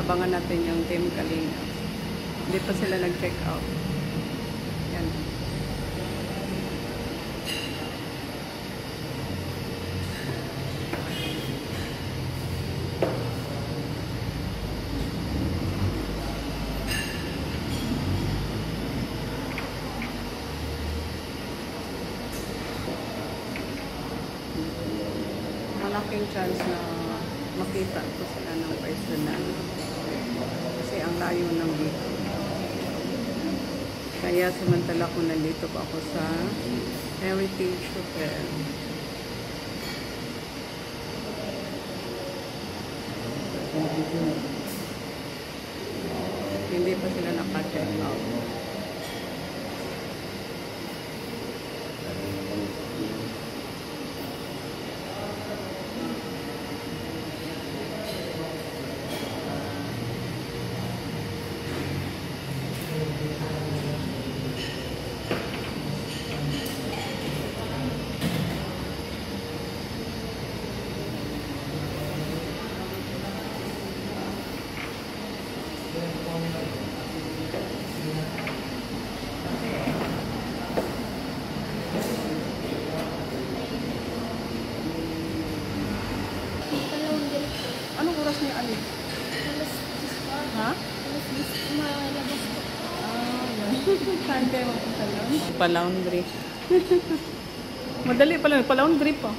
abangan natin yung Team Kalinga. Hindi pa sila nag-check out. Yan. Malaking chance na makita ko sila ng personal kasi ang layo ng dito. Kaya samantala ko nandito pa ako sa Heritage Hotel. Hindi pa sila naka-check out. Anong oras niya Ali? Ha? Malabas ko. Yan. Saan kayo magpunta lang? Pa-laundry. Madali pala. Pa-laundry pa.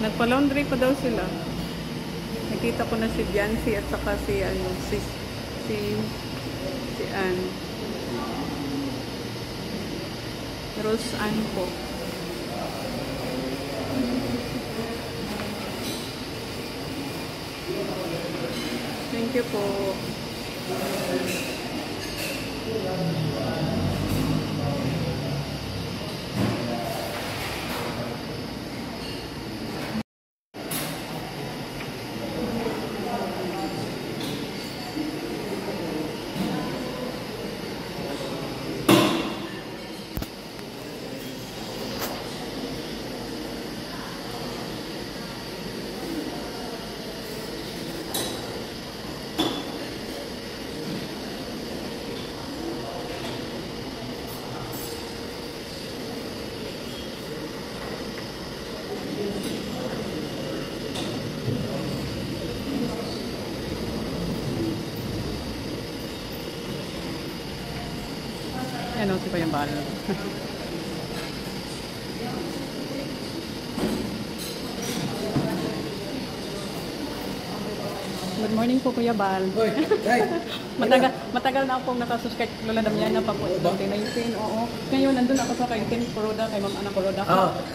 Nagpa-laundry pa daw sila. Nakita ko na si Biancy at saka si Ann. Rose Ann po. Thank you po. Yan o, si pa yung balo. Good morning po, Kuya Bal. Matagal na akong nakasubscribe kay Lola Damiana pa po. 2019, oo. Ngayon, nandun ako sa kay Tim Kuroda, kay Ma'am Ana Kuroda.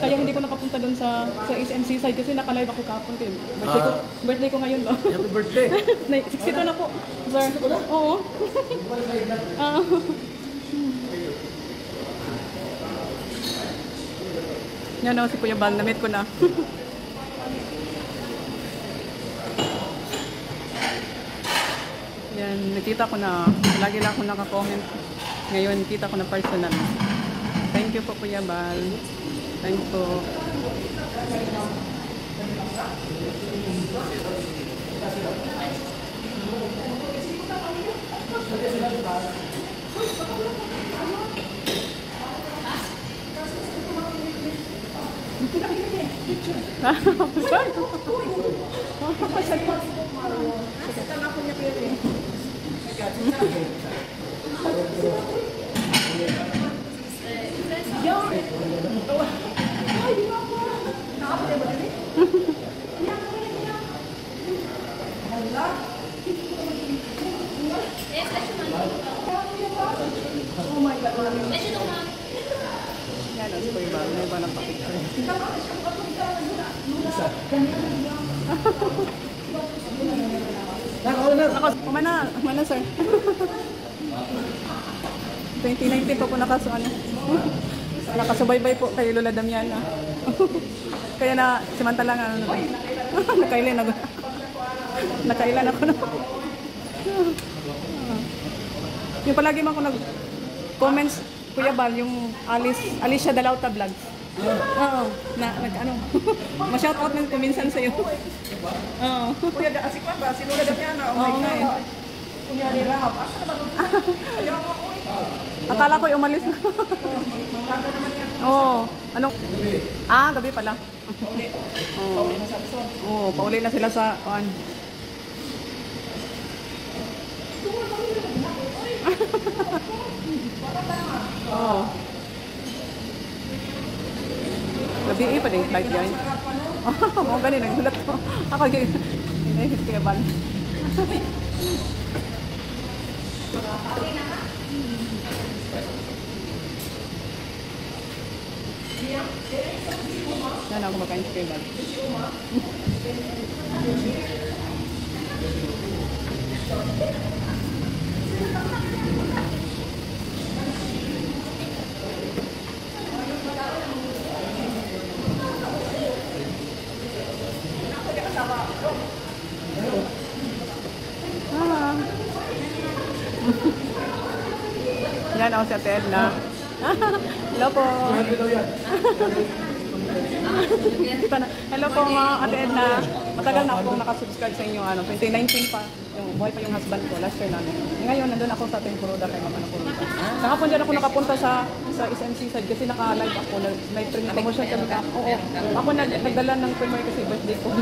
Kaya hindi ko nakapunta dun sa SMC side kasi nakalive ako kapon. Birthday ko ngayon. Happy birthday! 62 na po, sir. Oo. Yan o, si Kuya Bal, namit ko na. Yan, nakita ko na, lagi lang ako naka-comment. Ngayon, kita ko na personal. Thank you po, Kuya Bal. Thank you po. Mana sir? 2019 po nakasuan. Nakasubaybay po kay Lola Damiana. Kaya na samantala nga nakailan ako na. Yung palagi man ako nag-comments, Kuya Bal, yung Alicia Dalauta Vlogs. Oo. Ano. Ma-shout out ng kuminsan sa'yo. Oo. Kuya, si Kwan ba? Si Lola Damiana. Oh my God. Kuya, ni Rahab. Asa na ba doon? Ayaw ako. Akala ko umalis na. Oo. Anong? Gabi pala. Oo. Oo, pauli na sila sa Oo. Gabi pa din flight guys. Oo, ganun nagsulat ko. Ako hindi kaya ban. Yan ako makain sa kebab. Yan ako si Ate Edna. Hello po. Hello po mga Ate Edna. Matagal na akong nakasubscribe sa inyo. 2019 pa. Buhay pa yung husband ko. Last year namin. Ngayon, nandun ako sa Tempuroda kay Mama Kuroda. Kahapon dyan ako nakapunta sa SMC side kasi naka-live ako. Live promotion kami ka. Oo. Ako nagdala ng premiere kasi birthday ko.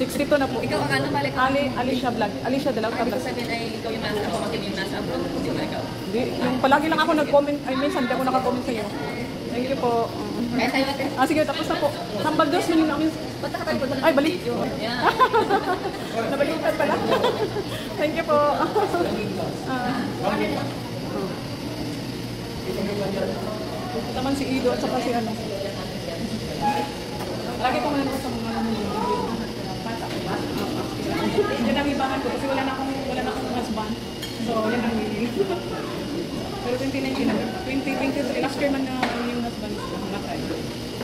62 na po. Ikaw ang ano, balik ka? Alicia Vlog. Alicia Dalaw. Ibig sabihin ay ikaw yung nasa pamakin yung nasa abroad. Hindi ba ikaw? Hindi. Yung palagi lang ako nag-comment. Ay, minsan hindi ako naka-comment sa iyo. Thank you po. Kaya tayo ate. Sige, tapos na po. Hambal dos mo namin. Punta ka tayo punta Ay, balik. Yeah. Nabaliktad pala. Thank you po. Taman si Ido at saka si ano. Lagi ko nanonood sa mga yan ang ibangan ko kasi wala na akong husband. So, yan ang willing. Pero 2019 na, 2023, last year man na yung husband ko, namatay.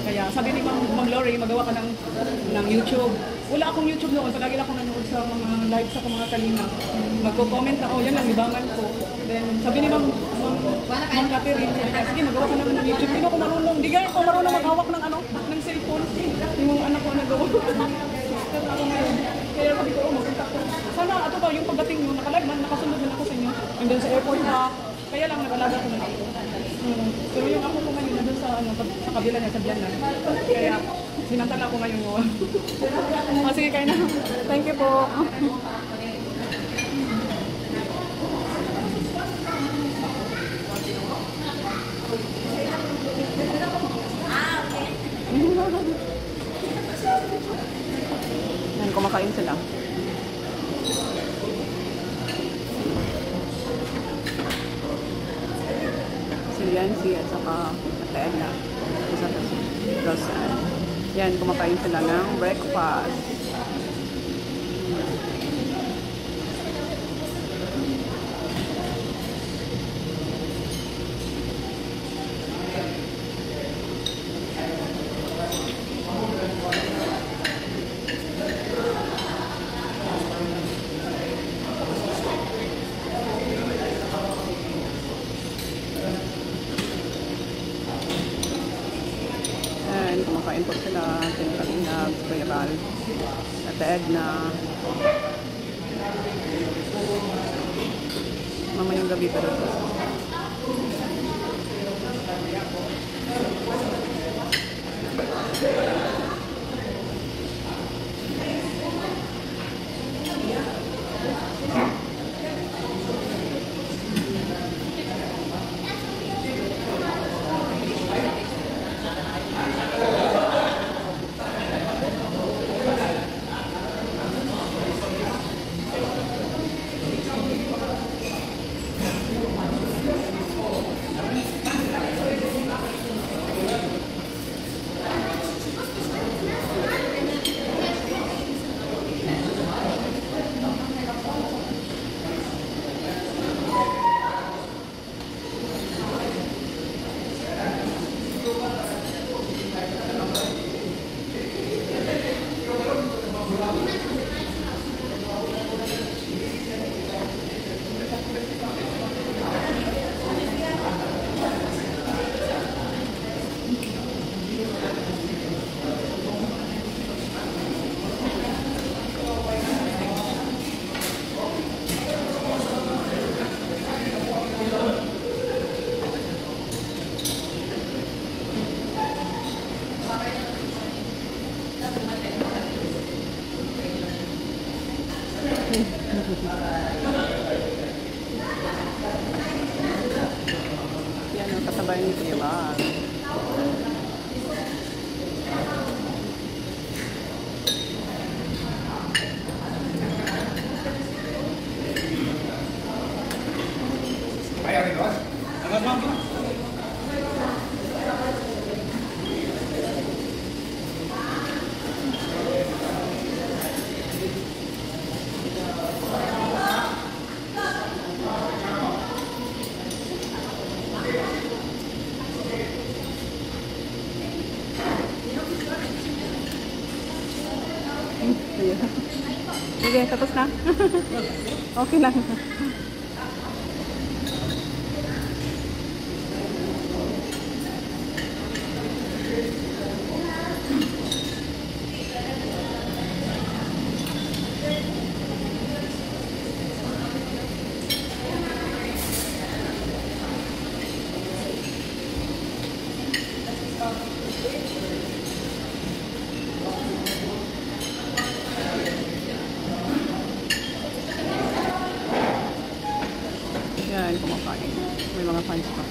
Kaya sabi ni Ma'am Lori, magawa ka ng YouTube. Wala akong YouTube noon, palagi lang ako nanonood sa mga live sa mga kalina. Magko-comment na, yan ang ibangan ko. Then, sabi ni Ma'am Catherine, sige, magawa ka naman ng YouTube. Hindi ako marunong, hindi ako marunong maghawak ng cellphone. Yung anak ko nagawa. Ako ngayon. Kaya sabi ko, magpunta ko. Sana, ato ba, yung pagdating nyo, nakalive man, nakasunod na ako sa inyo. And then sa airport na, kaya lang nag-alaga ko na ako. Pero yung ako ko ngayon, nandun sa kabila niya, sa Bianan. Kaya, sinantala ko ngayon mo. Sige, kayo na. Thank you po. Yan, kumakain sila. Si Yancy at saka Ate Edna. Isa na si Rosan. Yan, kumakain sila ng breakfast. Kumakain po sila, Tinkalinag, Kuya Ral, Ate Edna. Mamayang gabi pa rin. Yan ang kasabay ni Kuya Bal. Sige, tapos na. Okay lang. Yan, kumakain. May mga fans pa.